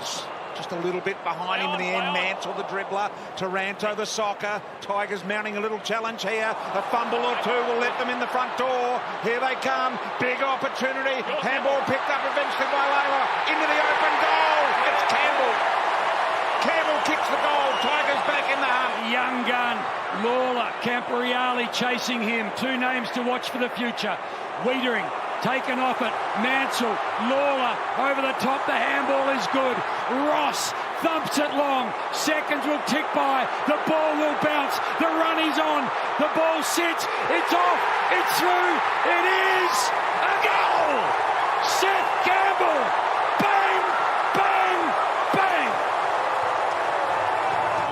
Ross just a little bit behind him in the end. Mansell, the dribbler. Taranto, the soccer. Tigers mounting a little challenge here. A fumble or two will let them in the front door. Here they come. Big opportunity. Handball picked up eventually by Layla. Into the open goal. It's Campbell. Campbell kicks the goal. Tigers back in the hunt. Young gun. Lawler, Camporiali chasing him. Two names to watch for the future. Wiedering taken off it. Mansell, Lawler over the top. The handball is good. Ross thumps it long. Seconds will tick by. The ball will bounce. The run is on. The ball sits. It's off. It's through. It is a goal. Seth Campbell. Bang, bang, bang.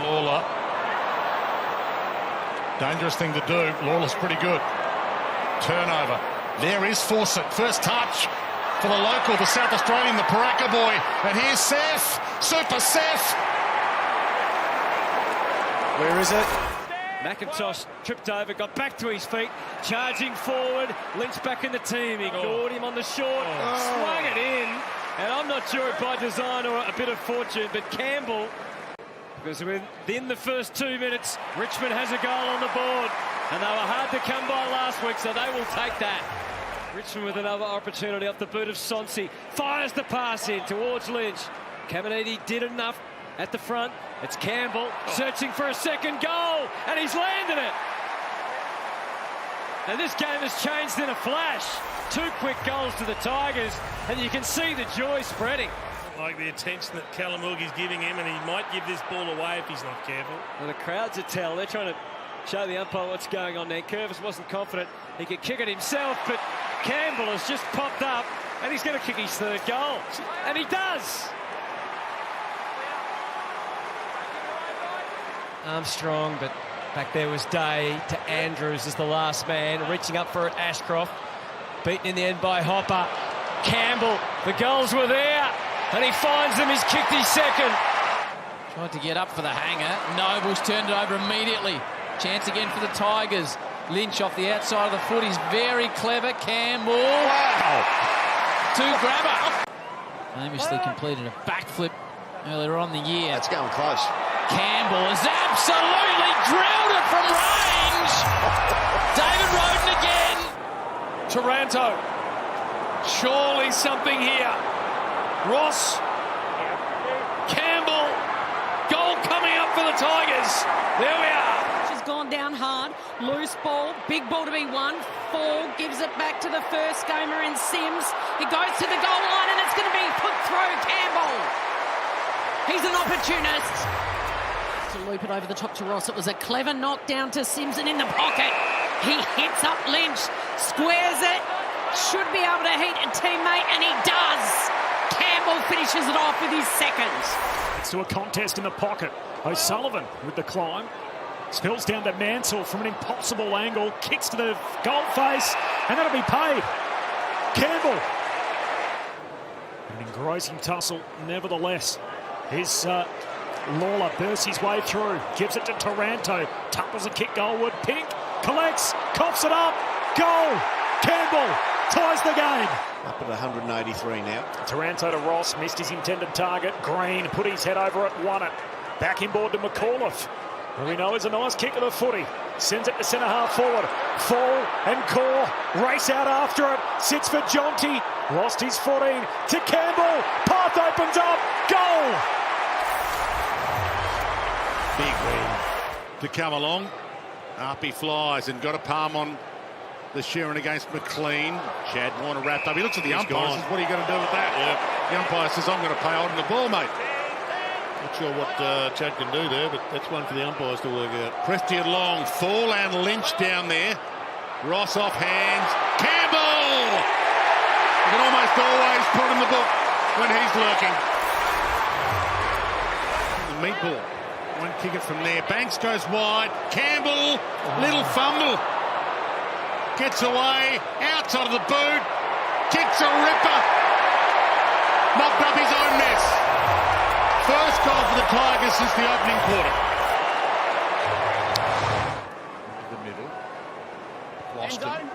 Lawler. Dangerous thing to do. Lawler's pretty good. Turnover. There is Fawcett. First touch for the local, the South Australian, the Paraka boy. And here's Seth. Super Seth. Where is it? McIntosh tripped over, got back to his feet, charging forward. Lynch back in the team. Ignored him on the short. Swung it in. And I'm not sure if by design or a bit of fortune, but Campbell, because within the first 2 minutes, Richmond has a goal on the board. And they were hard to come by last week, so they will take that. Richmond with another opportunity off the boot of Sonsi. Fires the pass in towards Lynch. Caminiti did enough at the front. It's Campbell searching for a second goal, and he's landed it. And this game has changed in a flash. 2 quick goals to the Tigers, and you can see the joy spreading. Like the attention that Kalamurgi's giving him, and he might give this ball away if he's not careful. And the crowds are tell. They're trying to show the umpire what's going on there. Curvis wasn't confident he could kick it himself, but Campbell has just popped up, and he's going to kick his 3rd goal. And he does. Armstrong, but back there was Day to Andrews as the last man, reaching up for it, Ashcroft. Beaten in the end by Hopper. Campbell, the goals were there, and he finds them. He's kicked his 2nd. Tried to get up for the hanger. Nobles turned it over immediately. Chance again for the Tigers. Lynch off the outside of the foot. He's very clever. Campbell. Wow. To grabber. Famously completed a backflip earlier on in the year. That's going close. Campbell has absolutely drilled it from range. David Roden again. Taranto. Surely something here. Ross. Campbell. Goal coming up for the Tigers. There we are. Gone down hard, loose ball, big ball to be won. Fall gives it back to the first gamer in Sims. He goes to the goal line and it's going to be put through. Campbell. He's an opportunist. To loop it over the top to Ross. It was a clever knock down to Sims and in the pocket. He hits up Lynch, squares it, should be able to hit a teammate, and he does. Campbell finishes it off with his 2nd. It's to a contest in the pocket. O'Sullivan with the climb. Spills down to Mansell from an impossible angle, kicks to the goal face, and that'll be paid. Campbell. An engrossing tussle, nevertheless. Here's Lawler, bursts his way through, gives it to Taranto, tupples a kick goalward, Pink, collects, coughs it up, goal! Campbell ties the game. Up at 183 now. Taranto to Ross, missed his intended target. Green put his head over it, won it. Back inboard to McAuliffe. Who we know is a nice kick of the footy. Sends it to centre half forward. Fall and Core race out after it. Sits for Jonty. Lost his 14 to Campbell. Path opens up. Goal! Big win to come along. Up he flies and got a palm on the Sheeran against McLean. Chad Warner wrapped up. He looks at the umpire and says, what are you going to do with that? Yeah. The umpire says, I'm going to play holding the ball, mate. Not sure what Chad can do there, but that's one for the umpires to work out. Prestia long, Fall and Lynch down there. Ross off hands. Campbell! You can almost always put in the book when he's lurking. The meat ball. One kick it from there. Banks goes wide. Campbell, little fumble. Gets away, outside of the boot. Kicks a ripper. Mopped up his own mess. First goal for the Tigers since the opening quarter. Into the middle. Lost him.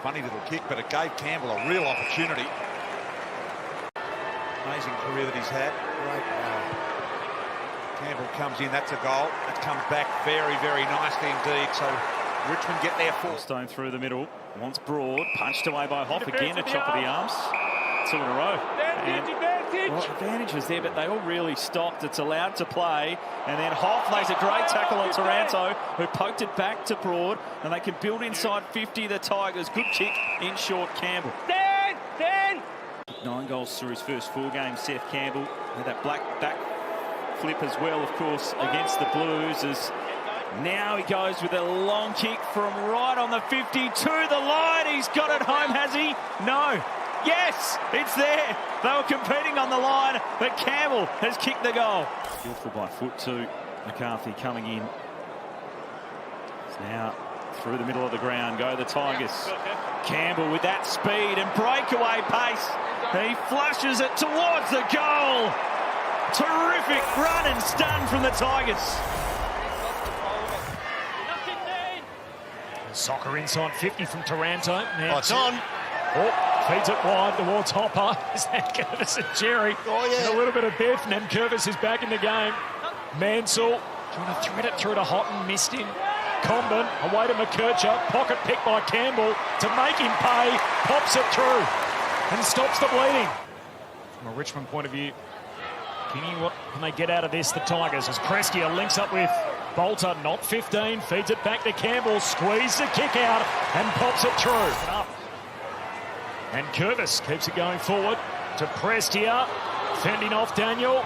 Funny little kick, but it gave Campbell a real opportunity. Amazing career that he's had. Great. Campbell comes in, that's a goal. That comes back very, very nicely indeed. So Richmond get their fourth. Stone through the middle, wants Broad, punched away by Hoff, again a chop of the arms. 2 in a row. Well, advantage was there, but they all really stopped. It's allowed to play, and then Hoff lays a great tackle on Taranto, who poked it back to Broad, and they can build inside 50, the Tigers. Good kick in short, Campbell. 9 goals through his first 4 games, Seth Campbell. Had that black back flip as well, of course, against the Blues. As now he goes with a long kick from right on the 50 to the line. He's got it home, has he? No. Yes, it's there. They were competing on the line, but Campbell has kicked the goal. Skillful by foot too. McCarthy coming in. It's now through the middle of the ground. Go the Tigers. Campbell with that speed and breakaway pace. He flushes it towards the goal. Terrific run and stun from the Tigers. Soccer inside 50 from Taranto. Oh, it's on. Oh, feeds it wide towards Hopper. Is that Curtis and Jerry? Oh, yeah. And a little bit of Biff, and then Curtis is back in the game. Mansell trying to thread it through to Houghton, missed him. Comben away to McKercher, pocket pick by Campbell to make him pay, pops it through and stops the bleeding. From a Richmond point of view, what can they get out of this, the Tigers, as Prestia links up with Bolter, not 15, feeds it back to Campbell, squeezes the kick out and pops it through. Up. And Curvis keeps it going forward to Prestia, fending off Daniel.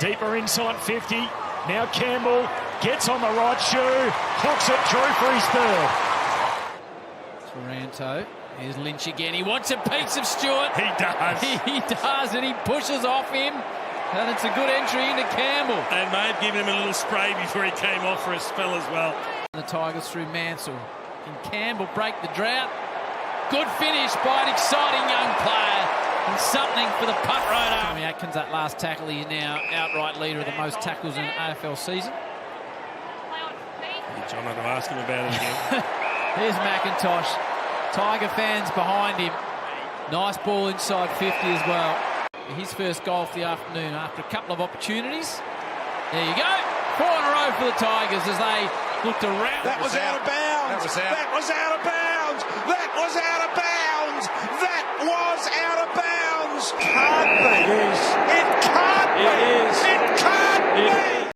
Deeper inside 50. Now Campbell gets on the right shoe, hooks it through for his third. Taranto. Here's Lynch again. He wants a piece of Stewart. He does. He does, and he pushes off him. And it's a good entry into Campbell. And may have given him a little spray before he came off for a spell as well. The Tigers through Mansell. Can Campbell break the drought? Good finish by an exciting young player. And something for the punt road. Tommy Atkins, that last tackle, he's now outright leader of the most tackles in AFL season. John, I'm going to ask him about it again. Here's McIntosh. Tiger fans behind him. Nice ball inside 50 as well. His first goal for the afternoon after a couple of opportunities. There you go. 4 in a row for the Tigers as they looked around. That was out of bounds. That was out of bounds. That was out of bounds. That was out of bounds. Can't be. It can't be. It can't be.